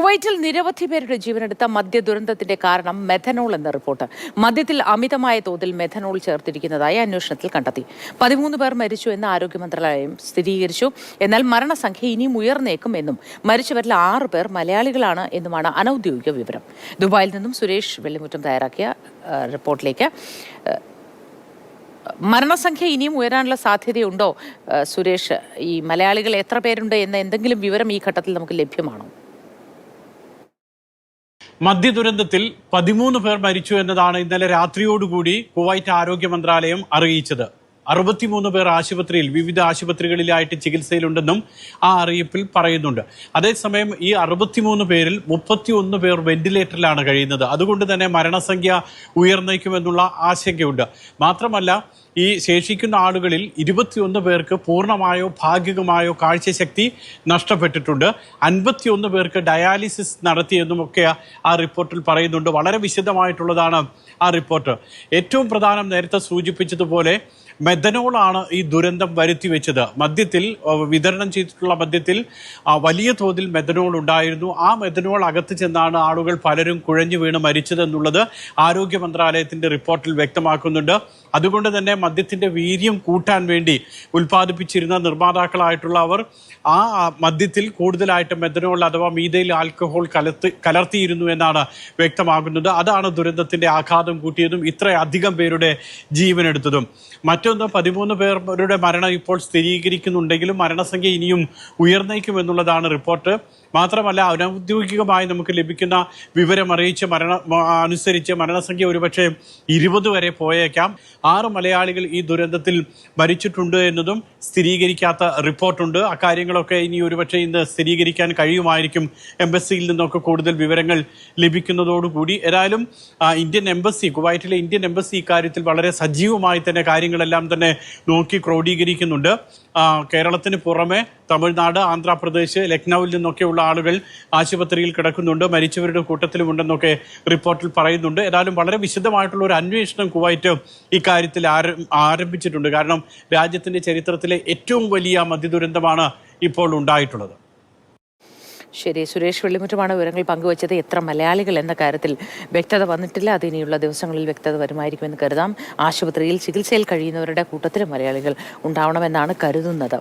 കുവൈറ്റിൽ നിരവധി പേരുടെ ജീവനെടുത്ത മദ്യ ദുരന്തത്തിന്റെ കാരണം മെഥനോൾ എന്ന റിപ്പോർട്ട്. മദ്യത്തിൽ അമിതമായ തോതിൽ മെഥനോൾ ചേർത്തിരിക്കുന്നതായി അന്വേഷണത്തിൽ കണ്ടെത്തി. 13 പേർ മരിച്ചു എന്ന് ആരോഗ്യ മന്ത്രാലയം സ്ഥിരീകരിച്ചു. എന്നാൽ മരണസംഖ്യ ഇനിയും ഉയർന്നേക്കും എന്നും മരിച്ചവരിൽ 6 പേർ മലയാളികളാണ് എന്നുമാണ് അനൌദ്യോഗിക വിവരം. ദുബായിൽ നിന്നും സുരേഷ് വെള്ളിമുറ്റം തയ്യാറാക്കിയ റിപ്പോർട്ടിലേക്ക്. മരണസംഖ്യ ഇനിയും ഉയരാനുള്ള സാധ്യതയുണ്ടോ സുരേഷ്? ഈ മലയാളികൾ എത്ര പേരുണ്ട് എന്ന എന്തെങ്കിലും വിവരം ഈ ഘട്ടത്തിൽ നമുക്ക് ലഭ്യമാണോ? മദ്യദുരന്തത്തിൽ 13 പേർ മരിച്ചു എന്നതാണ് ഇന്നലെ രാത്രിയോടുകൂടി കുവൈറ്റ് ആരോഗ്യ മന്ത്രാലയം അറിയിച്ചത്. 63 പേർ ആശുപത്രിയിൽ വിവിധ ആശുപത്രികളിലായിട്ട് ചികിത്സയിലുണ്ടെന്നും ആ അറിയിപ്പിൽ പറയുന്നുണ്ട്. അതേസമയം ഈ 63 പേരിൽ 31 പേർ വെന്റിലേറ്ററിലാണ് കഴിയുന്നത്. അതുകൊണ്ട് തന്നെ മരണസംഖ്യ ഉയർന്നേക്കുമെന്നുള്ള ആശങ്കയുണ്ട്. മാത്രമല്ല, ഈ ശേഷിക്കുന്ന ആളുകളിൽ 21 പേർക്ക് പൂർണ്ണമായോ ഭാഗികമായോ കാഴ്ചശക്തി നഷ്ടപ്പെട്ടിട്ടുണ്ട്. 51 പേർക്ക് ഡയാലിസിസ് നടത്തിയെന്നുമൊക്കെ ആ റിപ്പോർട്ടിൽ പറയുന്നുണ്ട്. വളരെ വിശദമായിട്ടുള്ളതാണ് ആ റിപ്പോർട്ട്. ഏറ്റവും പ്രധാനം, നേരത്തെ സൂചിപ്പിച്ചതുപോലെ മെഥനോളാണ് ഈ ദുരന്തം വരുത്തി വെച്ചത്. മദ്യത്തിൽ വിതരണം ചെയ്തിട്ടുള്ള മദ്യത്തിൽ വലിയ തോതിൽ മെഥനോൾ ഉണ്ടായിരുന്നു. ആ മെഥനോൾ അകത്ത് ചെന്നാണ് ആളുകൾ പലരും കുഴഞ്ഞു വീണ് മരിച്ചതെന്നുള്ളത് ആരോഗ്യ മന്ത്രാലയത്തിന്റെ റിപ്പോർട്ടിൽ വ്യക്തമാക്കുന്നുണ്ട്. അതുകൊണ്ട് തന്നെ മദ്യത്തിന്റെ വീര്യം കൂട്ടാൻ വേണ്ടി ഉൽപ്പാദിപ്പിച്ചിരുന്ന നിർമ്മാതാക്കളായിട്ടുള്ള അവർ ആ മദ്യത്തിൽ കൂടുതലായിട്ട് മെഥനോൾ അഥവാ മീഥൈൽ ആൽക്കഹോൾ കലർത്തിയിരുന്നു എന്നാണ് വ്യക്തമാകുന്നത്. അതാണ് ദുരന്തത്തിന്റെ ആഘാതം കൂട്ടിയതും ഇത്രയധികം പേരുടെ ജീവനെടുത്തതും. മറ്റൊന്ന്, 13 പേരുടെ മരണം ഇപ്പോൾ സ്ഥിരീകരിക്കുന്നുണ്ടെങ്കിലും മരണസംഖ്യ ഇനിയും ഉയർന്നേക്കുമെന്നുള്ളതാണ് റിപ്പോർട്ട്. മാത്രമല്ല, അനൗദ്യോഗികമായി നമുക്ക് ലഭിക്കുന്ന വിവരം അറിയിച്ച് അനുസരിച്ച് മരണസംഖ്യ ഒരുപക്ഷെ 20 വരെ പോയേക്കാം. 6 മലയാളികൾ ഈ ദുരന്തത്തിൽ മരിച്ചിട്ടുണ്ട് എന്നതും സ്ഥിരീകരിക്കാത്ത റിപ്പോർട്ടുണ്ട്. അക്കാര്യങ്ങളൊക്കെ ഇനി ഒരുപക്ഷെ ഇന്ന് സ്ഥിരീകരിക്കാൻ കഴിയുമായിരിക്കും. എംബസിയിൽ നിന്നൊക്കെ കൂടുതൽ വിവരങ്ങൾ ലഭിക്കുന്നതോടുകൂടി. ഏതായാലും ഇന്ത്യൻ എംബസി, കുവൈറ്റിലെ ഇന്ത്യൻ എംബസി ഇക്കാര്യത്തിൽ വളരെ സജീവമായി തന്നെ കാര്യങ്ങളെല്ലാം തന്നെ നോക്കി ക്രോഡീകരിക്കുന്നുണ്ട്. കേരളത്തിന് പുറമെ തമിഴ്നാട്, ആന്ധ്രാപ്രദേശ്, ലക്നൌവിൽ നിന്നൊക്കെയുള്ള ആളുകൾ ആശുപത്രിയിൽ കിടക്കുന്നുണ്ട്. മരിച്ചവരുടെ കൂട്ടത്തിലുമുണ്ടെന്നൊക്കെ റിപ്പോർട്ടിൽ പറയുന്നുണ്ട്. ഏതായാലും വളരെ വിശദമായിട്ടുള്ള ഒരു അന്വേഷണം കുവൈറ്റ് ഇക്കാര്യത്തിൽ ആരംഭിച്ചിട്ടുണ്ട്. കാരണം രാജ്യത്തിന്റെ ചരിത്രത്തിലെ ഏറ്റവും വലിയ മദ്യദുരന്തമാണ് ഇപ്പോൾ ഉണ്ടായിട്ടുള്ളത്. ശരി, സുരേഷ് വെള്ളിമുറ്റമാണ് വിവരങ്ങൾ പങ്കുവച്ചത്. എത്ര മലയാളികൾ എന്ന കാര്യത്തിൽ വ്യക്തത വന്നിട്ടില്ല. അത് ഇനിയുള്ള ദിവസങ്ങളിൽ വ്യക്തത വരുമായിരിക്കുമെന്ന് കരുതാം. ആശുപത്രിയിൽ ചികിത്സയിൽ കഴിയുന്നവരുടെ കൂട്ടത്തിൽ മലയാളികൾ ഉണ്ടാവണമെന്നാണ് കരുതുന്നത്.